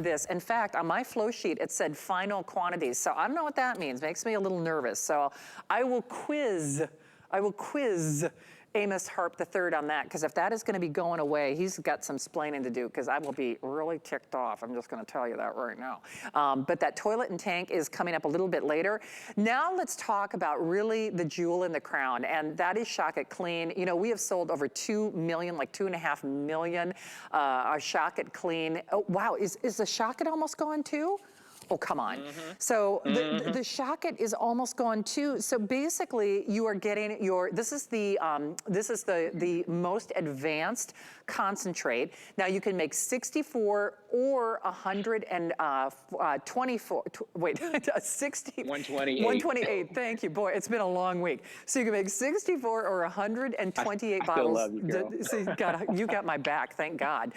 this. In fact, on my flow sheet, it said final quantities. So I don't know what that means. Makes me a little nervous. So I will quiz Amos Harp III on that, because if that is going to be going away, he's got some splaining to do, because I will be really ticked off. I'm just going to tell you that right now. But that toilet and tank is coming up a little bit later. Now let's talk about really the jewel in the crown, and that is Shock It Clean. You know, we have sold over 2 million, like 2.5 million our Shock It Clean. Oh, wow, is the Shock It almost gone too? Oh, come on. So the Shock It is almost gone too. So basically you are getting this is the most advanced concentrate. Now you can make 64 or 124, wait, 128, thank you. Boy, it's been a long week. So you can make 64 or 128 bottles. I still love you, girl. So you got my back, thank God.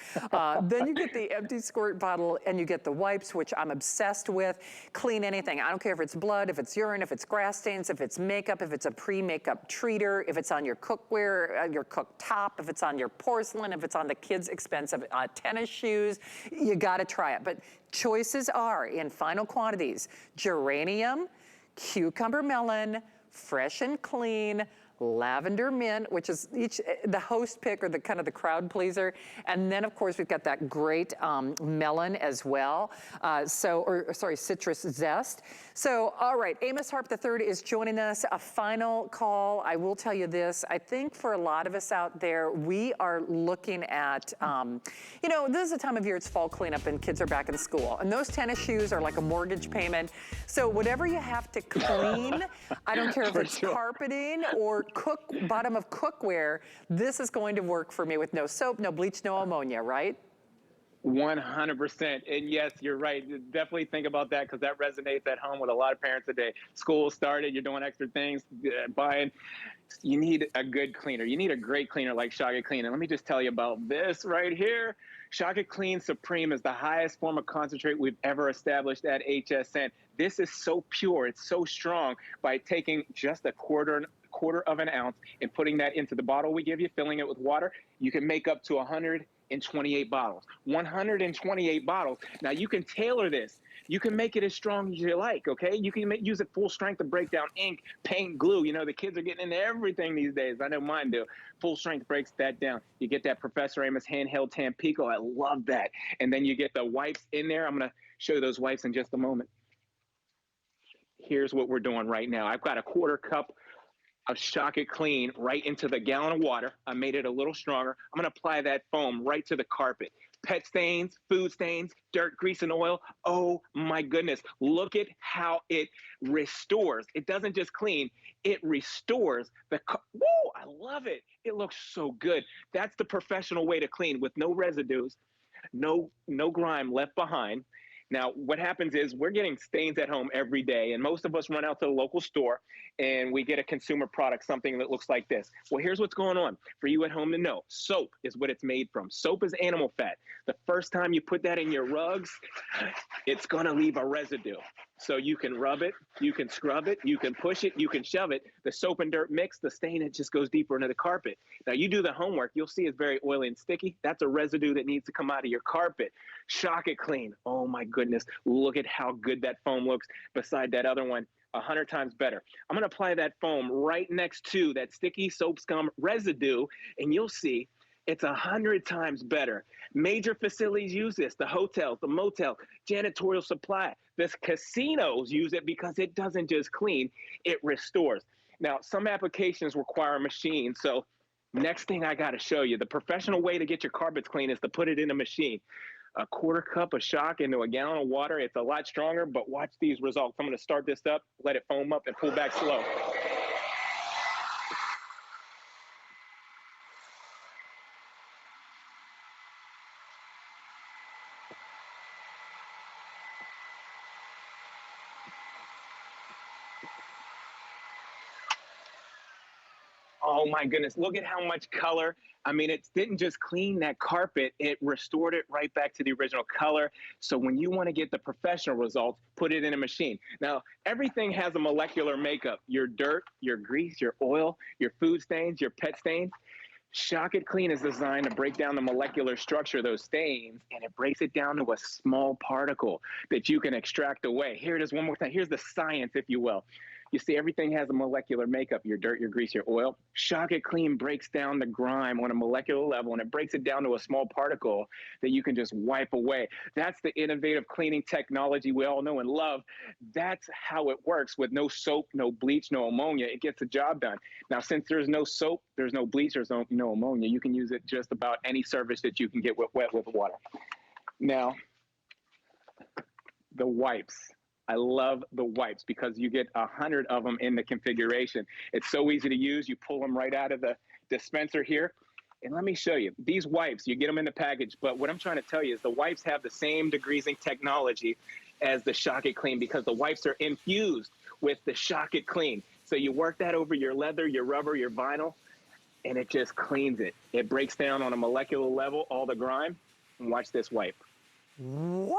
Then you get the empty squirt bottle and you get the wipes, which I'm obsessed with. Clean anything. I don't care if it's blood, if it's urine, if it's grass stains, if it's makeup, if it's a pre-makeup treater, if it's on your cookware, your cooktop, if it's on your porcelain, if it's on the kids' expensive tennis shoes, you gotta try it. But choices are, in final quantities, geranium, cucumber melon, fresh and clean, lavender mint, which is the host pick or the kind of the crowd pleaser. And then of course we've got that great melon as well. Citrus zest. So, all right, Amos Harp III is joining us. A final call. I will tell you this, I think for a lot of us out there, we are looking at, you know, this is the time of year, it's fall cleanup and kids are back in school. And those tennis shoes are like a mortgage payment. So whatever you have to clean, I don't care if it's carpeting or bottom of cookware, this is going to work for me with no soap, no bleach, no ammonia, right? 100%. And yes, you're right. Definitely think about that, because that resonates at home with a lot of parents today. School started, you're doing extra things, buying. You need a good cleaner. You need a great cleaner like Shock It Clean. And let me just tell you about this right here. Shock It Clean Supreme is the highest form of concentrate we've ever established at HSN. This is so pure. It's so strong. By taking just a quarter of an ounce and putting that into the bottle we give you, filling it with water, you can make up to 128 bottles. 128 bottles. Now you can tailor this. You can make it as strong as you like, okay? You can use it full strength to break down ink, paint, glue. You know, the kids are getting into everything these days. I know mine do. Full strength breaks that down. You get that Professor Amos handheld Tampico. I love that. And then you get the wipes in there. I'm going to show you those wipes in just a moment. Here's what we're doing right now. I've got a quarter cup of Shock It Clean right into the gallon of water. I made it a little stronger. I'm gonna apply that foam right to the carpet. Pet stains, food stains, dirt, grease, and oil. Oh my goodness. Look at how it restores. It doesn't just clean, it restores the whoa, I love it. It looks so good. That's the professional way to clean, with no residues, no grime left behind. Now, what happens is we're getting stains at home every day, and most of us run out to the local store and we get a consumer product, something that looks like this. Well, here's what's going on for you at home to know. Soap is what it's made from. Soap is animal fat. The first time you put that in your rugs, it's going to leave a residue. So you can rub it, you can scrub it, you can push it, you can shove it. The soap and dirt mix, the stain, it just goes deeper into the carpet. Now, you do the homework, you'll see it's very oily and sticky. That's a residue that needs to come out of your carpet. Shock It Clean. Oh my goodness. Look at how good that foam looks beside that other one. 100 times better. I'm going to apply that foam right next to that sticky soap scum residue, and you'll see it's 100 times better. Major facilities use this. The hotels, the motel, janitorial supply. The casinos use it because it doesn't just clean, it restores. Now, some applications require a machine, so next thing I got to show you, the professional way to get your carpets clean is to put it in a machine. A quarter cup of Shock into a gallon of water. It's a lot stronger, but watch these results. I'm going to start this up, let it foam up, and pull back slow. Oh my goodness, look at how much color. I mean, it didn't just clean that carpet, it restored it right back to the original color. So when you want to get the professional results, put it in a machine. Now, everything has a molecular makeup. Your dirt, your grease, your oil, your food stains, your pet stains. Shock It Clean is designed to break down the molecular structure of those stains, and it breaks it down to a small particle that you can extract away. Here it is one more time. Here's the science, if you will. You see, everything has a molecular makeup, your dirt, your grease, your oil. Shock It Clean breaks down the grime on a molecular level, and it breaks it down to a small particle that you can just wipe away. That's the innovative cleaning technology we all know and love. That's how it works with no soap, no bleach, no ammonia. It gets the job done. Now, since there's no soap, there's no bleach, there's no ammonia, you can use it just about any surface that you can get wet with water. Now, the wipes. I love the wipes because you get 100 of them in the configuration. It's so easy to use. You pull them right out of the dispenser here. And let me show you. These wipes, you get them in the package, but what I'm trying to tell you is the wipes have the same degreasing technology as the Shock It Clean because the wipes are infused with the Shock It Clean. So you work that over your leather, your rubber, your vinyl, and it just cleans it. It breaks down on a molecular level all the grime. And watch this wipe. Wow!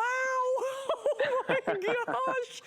Oh my gosh!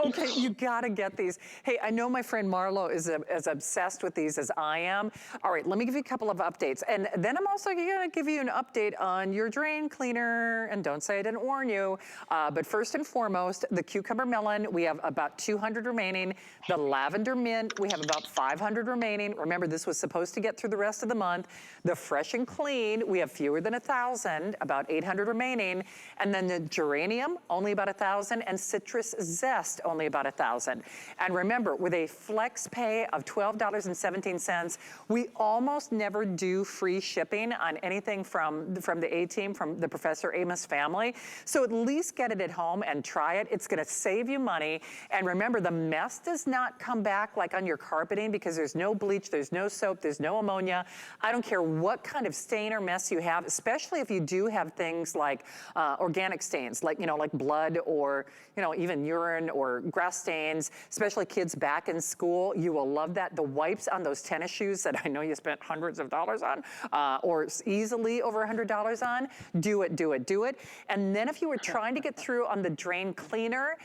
Okay, you gotta get these. Hey, I know my friend Marlo is as obsessed with these as I am. All right, let me give you a couple of updates. And then I'm also gonna give you an update on your drain cleaner. And don't say I didn't warn you. But first and foremost, the cucumber melon, we have about 200 remaining. The lavender mint, we have about 500 remaining. Remember, this was supposed to get through the rest of the month. The fresh and clean, we have fewer than 1,000, about 800 remaining. And then the geranium, only about 1,000, and citrus zest, only about 1,000. And remember, with a flex pay of $12.17, we almost never do free shipping on anything from the A-team, from the Professor Amos family. So at least get it at home and try it. It's gonna save you money. And remember, the mess does not come back like on your carpeting because there's no bleach, there's no soap, there's no ammonia. I don't care what kind of stain or mess you have, especially if you do have things like organic stains, like blood or even urine or grass stains, especially kids back in school. You will love that. The wipes on those tennis shoes that I know you spent hundreds of dollars on, or easily over $100 on, do it, do it, do it. And then if you were trying to get through on the drain cleaner,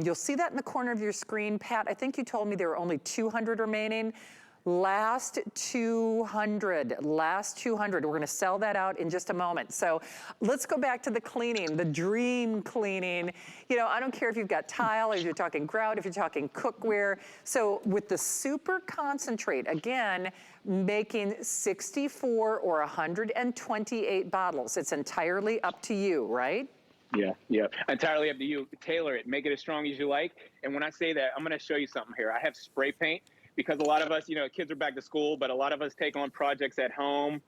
you'll see that in the corner of your screen. Pat, I think you told me there were only 200 remaining. Last 200. We're gonna sell that out in just a moment. So let's go back to the cleaning, the dream cleaning. I don't care if you've got tile, or if you're talking grout, if you're talking cookware. So with the super concentrate, again, making 64 or 128 bottles. It's entirely up to you, right? Yeah. Entirely up to you. Tailor it, make it as strong as you like. And when I say that, I'm gonna show you something here. I have spray paint. Because a lot of us, kids are back to school, but a lot of us take on projects at home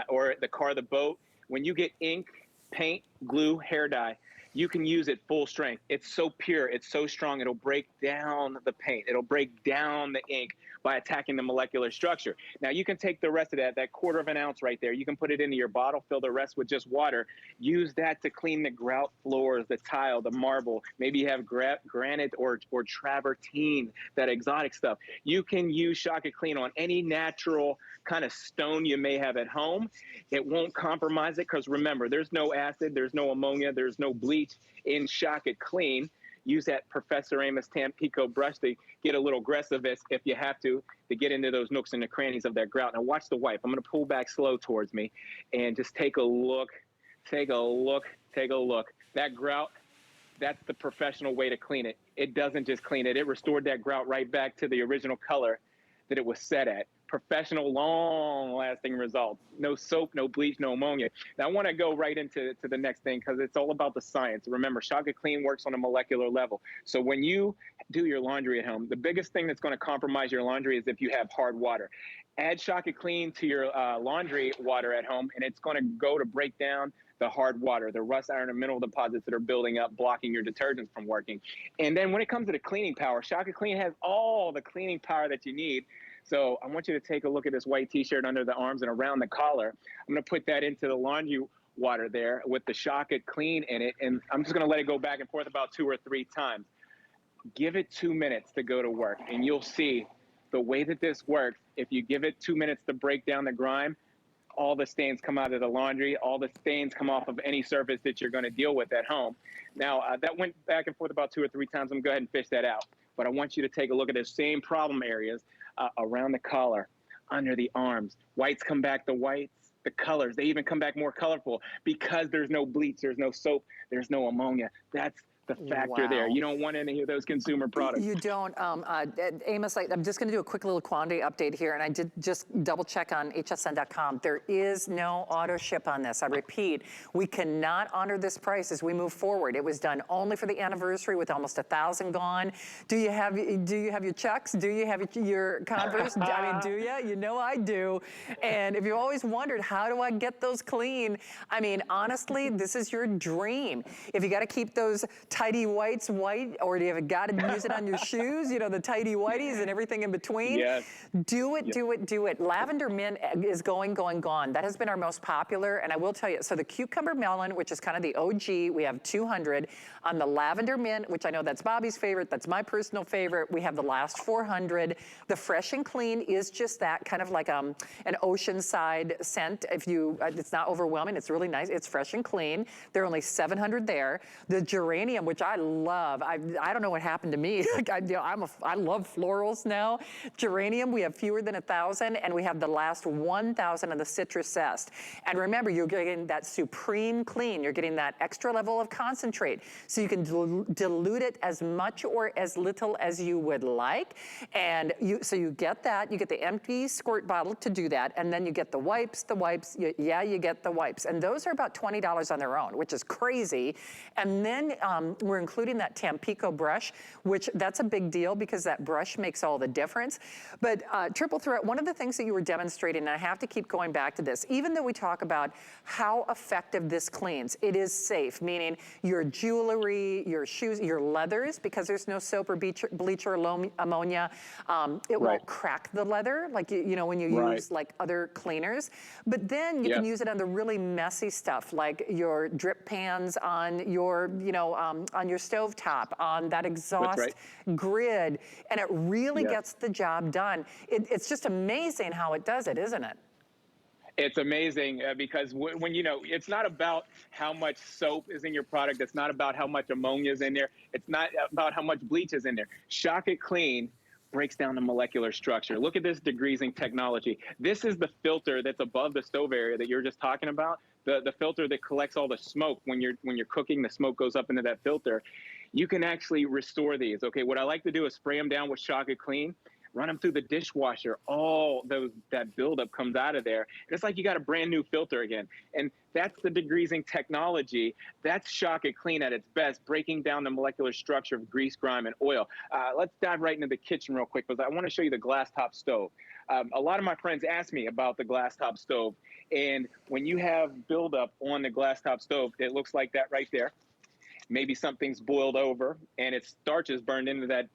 or the car, the boat. When you get ink, paint, glue, hair dye, you can use it full strength. It's so pure, it's so strong, it'll break down the paint. It'll break down the ink by attacking the molecular structure. Now you can take the rest of that quarter of an ounce right there, you can put it into your bottle, fill the rest with just water. Use that to clean the grout floors, the tile, the marble. Maybe you have granite or travertine, that exotic stuff. You can use Shock It Clean on any natural kind of stone you may have at home. It won't compromise it because remember, there's no acid, there's no ammonia, there's no bleach in Shock It Clean. Use that Professor Amos Tampico brush to get a little aggressive if you have to get into those nooks and the crannies of that grout. Now watch the wipe. I'm gonna pull back slow towards me and just take a look. That grout, that's the professional way to clean it. It doesn't just clean it. It restored that grout right back to the original color that it was set at. Professional, long-lasting results. No soap, no bleach, no ammonia. Now, I want to go right into the next thing because it's all about the science. Remember, Shock It Clean works on a molecular level. So when you do your laundry at home, the biggest thing that's going to compromise your laundry is if you have hard water. Add Shock It Clean to your laundry water at home, and it's going to go to break down the hard water, the rust, iron, and mineral deposits that are building up, blocking your detergents from working. And then when it comes to the cleaning power, Shock It Clean has all the cleaning power that you need. So I want you to take a look at this white t-shirt under the arms and around the collar. I'm going to put that into the laundry water there with the Shock It Clean in it. And I'm just going to let it go back and forth about 2 or 3 times. Give it 2 minutes to go to work. And you'll see the way that this works. If you give it 2 minutes to break down the grime, all the stains come out of the laundry. All the stains come off of any surface that you're going to deal with at home. Now, that went back and forth about 2 or 3 times. I'm going to go ahead and fish that out. But I want you to take a look at the same problem areas around the collar, under the arms. Whites come back the whites, the colors, they even come back more colorful because there's no bleach, there's no soap, there's no ammonia. That's the factor there. You don't want any of those consumer products. You don't. Amos, I'm just going to do a quick little quantity update here, and I did just double check on hsn.com. There is no auto ship on this. I repeat, we cannot honor this price as we move forward. It was done only for the anniversary with almost 1,000 gone. Do you have your Chucks? Do you have your Converse? I mean, do you? You know I do. And if you always wondered, how do I get those clean? I mean, honestly, this is your dream. If you got to keep those tidy whites white, or do you got to use it on your shoes, you know, the tidy whities and everything in between? Yes. Do it, do it, do it. Lavender mint is gone. That has been our most popular, and I will tell you, so the cucumber melon, which is kind of the OG, we have 200. On the lavender mint, which I know that's Bobby's favorite, that's my personal favorite, we have the last 400. The fresh and clean is just that, kind of like an oceanside scent. If you, it's not overwhelming, it's really nice, it's fresh and clean. There are only 700 there. The geranium, which I love. I don't know what happened to me. I love florals now. Geranium, we have fewer than 1,000, and we have the last 1,000 of the citrus zest. And remember, you're getting that supreme clean. You're getting that extra level of concentrate. So you can dilute it as much or as little as you would like. And so you get that. You get the empty squirt bottle to do that. And then you get the wipes, you get the wipes. And those are about $20 on their own, which is crazy. And then we're including that Tampico brush, which that's a big deal because that brush makes all the difference. But triple threat, one of the things that you were demonstrating, and I have to keep going back to this, even though we talk about how effective this cleans, it is safe, meaning your jewelry, your shoes, your leathers, because there's no soap or bleach or ammonia, it won't crack the leather, like, you know, when you use like other cleaners. But then you can use it on the really messy stuff, like your drip pans on your, you know, on your stovetop, on that exhaust grid, and it really gets the job done. It's just amazing how it does it, isn't it? It's amazing because when you know, it's not about how much soap is in your product. It's not about how much ammonia is in there. It's not about how much bleach is in there. Shock It Clean breaks down the molecular structure. Look at this degreasing technology. This is the filter that's above the stove area that you're just talking about. The filter that collects all the smoke when you're cooking. The smoke goes up into that filter. You can actually restore these. Okay, what I like to do is spray them down with Shock It Clean, run them through the dishwasher. All that buildup comes out of there. And it's like you got a brand new filter again. And that's the degreasing technology. That's Shock It Clean at its best, breaking down the molecular structure of grease, grime, and oil. Let's dive right into the kitchen real quick because I want to show you the glass top stove. A lot of my friends ask me about the glass top stove. And when you have buildup on the glass top stove, it looks like that right there. Maybe something's boiled over and its starch is burned into that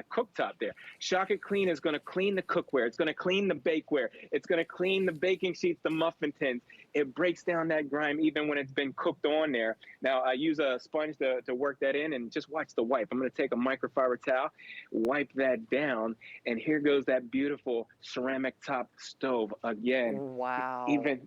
cooktop there. Shock It Clean is going to clean the cookware. It's going to clean the bakeware. It's going to clean the baking sheets, the muffin tins. It breaks down that grime even when it's been cooked on there. Now, I use a sponge to work that in, and just watch the wipe. I'm going to take a microfiber towel, wipe that down, and here goes that beautiful ceramic top stove again. Wow. Even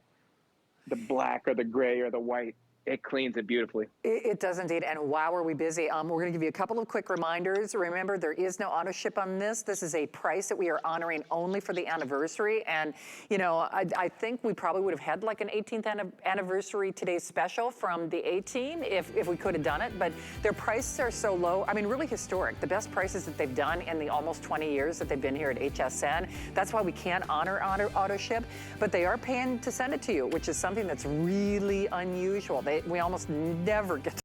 the black or the gray or the white, it cleans it beautifully. It does indeed, and wow, are we busy. We're gonna give you a couple of quick reminders. Remember, there is no auto ship on this. This is a price that we are honoring only for the anniversary, and you know, I think we probably would have had like an 18th anniversary today's special from the A-Team if we could have done it, but their prices are so low. I mean, really historic. The best prices that they've done in the almost 20 years that they've been here at HSN. That's why we can't honor auto ship, but they are paying to send it to you, which is something that's really unusual. We almost never get